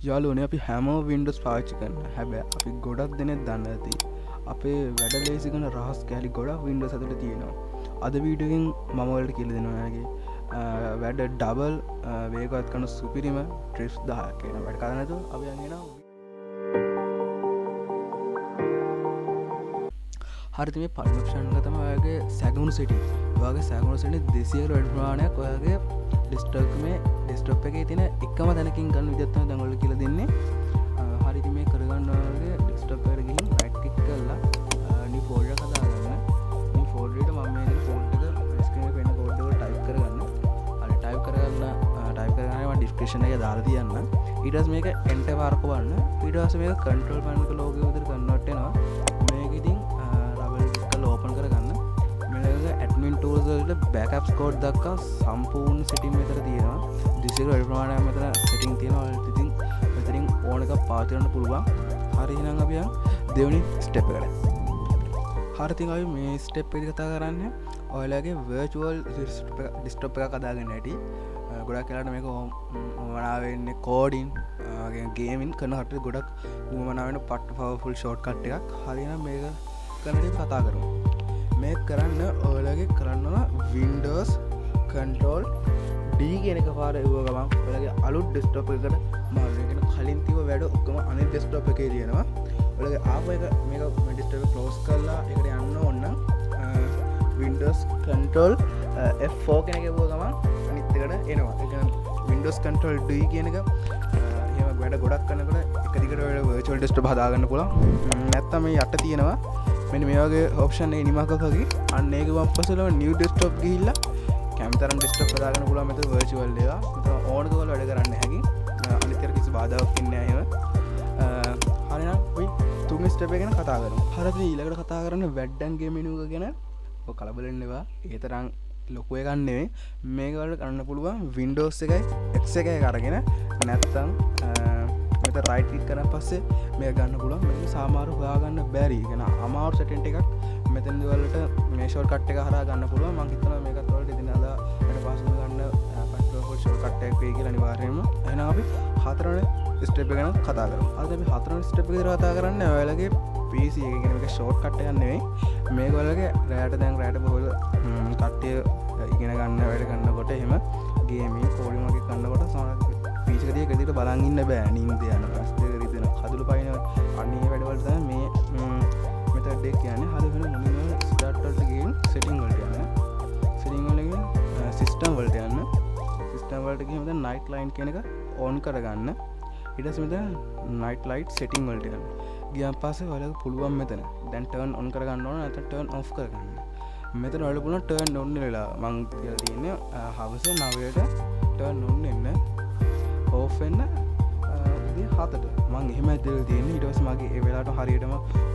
යාළුවනේ අපි හැම Windows පාවිච්චි කරනවා. හැබැයි අපි ගොඩක් දෙනෙක් දන්නේ නැති අපේ වැඩ ලේසි කරන රහස් කැලි ගොඩක් Windows ඇතුළේ තියෙනවා. අද වීඩියෝ එකෙන් මම ඔයාලට කියලා දෙනවා යාගේ වැඩ ඩබල් වේගවත් කරන සුපිරිම ට්‍රිප්ස් 10ක් කියන වැඩ කරන්න නැතුව අපි යන් එනවා. හරිද මේ පළවෙනි ඔප්ෂන් එක තමයි ඔයාගේ සැගුණු සෙටින්. ඔයාගේ සැගුණු සෙටින් 200 වැඩි ප්‍රමාණයක් ඔයාගේ ඩෙස්ක්ටොප් එකේ තියෙන එකම තැනකින් ගන්න විදිහක් තමයි දැන් ඔයාලට කියලා දෙන්නේ. හරිද මේ කරගන්න ඔයාගේ ඩෙස්ක්ටොප් එකට ගිහින් රයිට් ක්ලික් කරලා new folder එක හදාගන්න. මේ folder එකට මම මේ folder එක ස්ක්‍රීන් එකේ පෙන්න folder එක ටයිප් කරගන්න. හරි ටයිප් කරගන්න මම ඩිස්ක්‍රිප්ෂන් එකේ දාලා තියන්න. ඊට පස්සේ මේක enter වාරක බලන්න. ඊට පස්සේ මේක control panel එක logo එක විදිහට කන්වර්ට් වෙනවා. මේක ඉතින් ඕපන් කරගන්න. මේක ඇඩ්මින් ටූල්ස් වලට බෑකප්ස් කෝඩ් දක්වා සම්පූර්ණ සෙටින් මෙතන තියෙනවා. 200 වැඩි ප්‍රමාණයක් මෙතන සෙටින් තියෙනවා. ඔයාලට ඉතින් මෙතනින් ඕන එකක් පාවිච්චි කරන්න පුළුවන්. හරි එහෙනම් අපි යන් දෙවෙනි ස්ටෙප් එකට. හරි ඉතින් අපි මේ ස්ටෙප් එක කතා කරන්නේ ඔයාලගේ virtual desktop එකක් හදාගන්න හැටි. ගොඩක් වෙලාවට මේක වමනා වෙන්නේ කෝඩින් ගේමින් කරන කට්ටිය ගොඩක් වමනා වෙන පට්ට පවර්ෆුල් ෂෝට්කට් එකක්. හරි එහෙනම් මේක කරන්න කතා කරමු. මේක කරන්න ඔයාලගේ කරන්න Windows Control D කියන එක පාර එවුව ගමන් ඔයාලගේ අලුත් ඩෙස්ක්ටොප් එකකට මාරු වෙන කලින් තිබ්බ වැඩ ඔක්කොම අනිත් ඩෙස්ක්ටොප් එකේ තියෙනවා. ඔයාලගේ ආපු එක මේක ඩෙස්ක්ටොප් එක ක්ලෝස් කරලා ඒකට යන්න ඕන නම් Windows Control F4 කියන එක එවුව ගමන් අනිත් එකට එනවා. ඒ කියන්නේ Windows Control D කියන එක එහෙම වැඩ ගොඩක් කරනකොට එක දිගට ඔයාලා virtual desktop හදාගන්න පුළුවන්. නැත්තම් මේ යට තියෙනවා මෙන්න මේ වගේ ඔප්ෂන් එක නිමකක් වගේ අන්න ඒක වම්පසල new desktop ගිහිල්ලා කැමතරම් desktop හදාගන්න පුළුවන් මෙතන virtual එක. මෙතන ඕන දේවල් වැඩ කරන්න හැකි. අනිත් එක කිසි බාධාවක් ඉන්නේ නැහැ එහෙම. හරිනම් අපි තුන්වෙනි step එක ගැන කතා කරමු. හරිද ඊළඟට කතා කරන්නේ web and game menu එක ගැන. ඔය කලබල වෙන්න එපා. ඒ තරම් ලොකු එකක් නෙවෙයි. මේක වලට කරන්න පුළුවන් Windows එකයි X එකයි අරගෙන නැත්තම් මෙතන right click කරන් පස්සේ මේක ගන්න පුළුවන්. මේක සාමාන්‍යව හොයාගන්න බැරි. ඒ කියන්නේ අමාරු setting එකක් මෙතන වලට මේ shortcut එක හරහා ගන්න පුළුවන්. මම හිතනවා මේකත් වලට ඉතින් අද වැඩ පාස් ගන්න පට්ටෝල් shortcut එකක් වෙයි කියලා අනිවාර්යයෙන්ම. එහෙනම් අපි හතරවෙනි step එක ගැන කතා කරමු. අද අපි හතරවෙනි step එක විතර කතා කරන්නේ ඔයාලගේ PC එක. කියන්නේ මේක shortcut එකක් නෙවෙයි. මේක ඔයාලගේ රැයට බොහෝ කට්ටිය ඉගෙන ගන්න වැඩ කරනකොට එහෙම ගේමින් කෝඩින් වගේ කරනකොට සමහර PC එක දිහා බලන් ඉන්න බෑ. නිින්ද යන ප්‍රශ්න රිදෙන කඳුළු පයින් අන්නේ වැඩවලට තමයි මේ මෙතඩ් එක කියන්නේ. හරි වෙන මොනින් ස්ටාර්ට් වලට ගිහින් setting වලට යන්න. setting වලට ගිහින් system වලට යන්න. system වලට ගිහින් මෙතන night line කියන එක on කරගන්න. ඊට පස්සේ මෙතන night light setting වලට යන්න. ගියන් පස්සේ ඔයාලට පුළුවන් මෙතන දැන් turn on කරගන්න ඕන නැත්නම් turn off කරගන්න. මෙතන ඔයාලට පුළුවන් turn on වෙලා මම කියලා තියෙන්නේ හවස 9ට turn on වෙන්න off වෙන්න උදේ 7ට මම එහෙම ඇදලා තියෙන්නේ. ඊට පස්සේ මගේ ඒ වෙලාවට හරියටම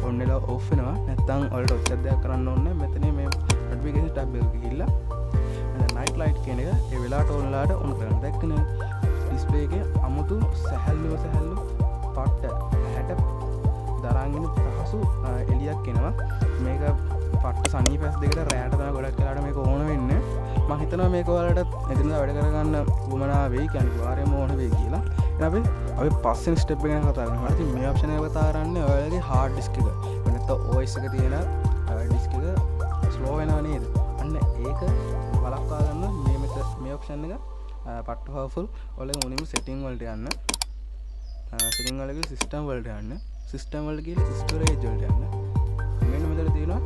on වෙලා off වෙනවා. නැත්නම් ඔයාලට ඔච්චර දෙයක් කරන්න ඕනේ නැහැ. මෙතන මේ notification tab එක ගිහිල්ලා මෙතන night light කියන එක ඒ වෙලාවට on වෙලාවට on කරන්න. දැක්කනේ display එකේ අමුතු සැහැල්ලු පට්ට හැට දරාගෙන පහසු එළියක් එනවා. මේක පට්ට සනීපස් දෙකට රැයට තමයි ගොඩක් වෙලාවට මේක ඕන වෙන්නේ. මම හිතනවා මේක ඔයාලට එදිනදා වැඩ කරගන්න උවමනා වෙයි කියන්නේ වාරයම ඕන වෙයි කියලා. එහෙනම් අපි පස්වෙනි ස්ටෙප් එක ගැන කතා කරනවා. ඉතින් මේ ඔප්ෂන් එක කතා කරන්නේ ඔයාලගේ hard disk එක. නැත්නම් OS එක තියෙන disk එක slow වෙනව නේද? අන්න ඒක වළක්වා ගන්න මේ ඔප්ෂන් එක පට්ට powerful ඔයාලගේ මුලින්ම setting වලට යන්න. setting වලගේ system වලට යන්න. system වලට ගිහලා storage වලට යන්න. මෙන්න මෙතන තියෙනවා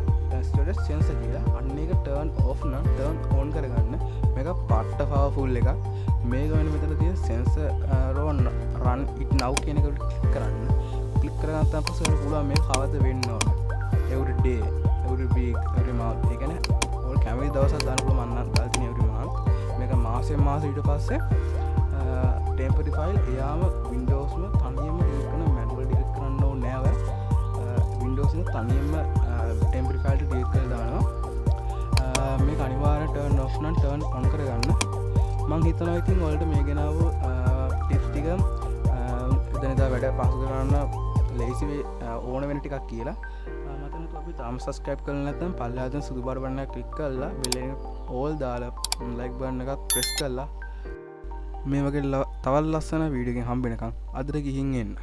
storage sensor කියලා. අන්න ඒක turn off නම් turn on කරගන්න. මේක පට්ට powerful එකක්. මේක වෙන මෙතන තියෙන sensor run it now කියන එක ක්ලික් කරන්න. ක්ලික් කරගත්තාම පස්සේ ඔයාලට පුළුවන් මේක කවද වෙන්න ඕන. every day, every week, every month. ඒ කියන්නේ ඔයාලා කැමති දවසක් දාන්න පුළුවන්. මම නම් දාලා තියෙන every month. මේක මාසෙන් මාස ඊට පස්සේ temporary file එයාම Windows වල තනියම delete කරන manual delete කරන්න ඕනේ නෑ ඔය. Windows එක තනියම temporary file delete කරලා දානවා. මේක අනිවාර්යෙන් turn off නම් turn on කරගන්න. මම හිතනවා ඉතින් ඔයාලට මේ ගෙනාව tips ටික එදිනෙදා වැඩ පහසු කරන්න ලේසි ඕන වෙන ටිකක් කියලා. මතන්න අපි තාම subscribe කරලා නැත්නම් පල්ලෙහාට සුදු පාට බටන් එක click කරලා bell එක all දාලා like button එකත් press කරලා මේ වගේ තවල් ලස්සන වීඩියෝකින් හම්බෙනකම් අදට ගිහින් එන්න.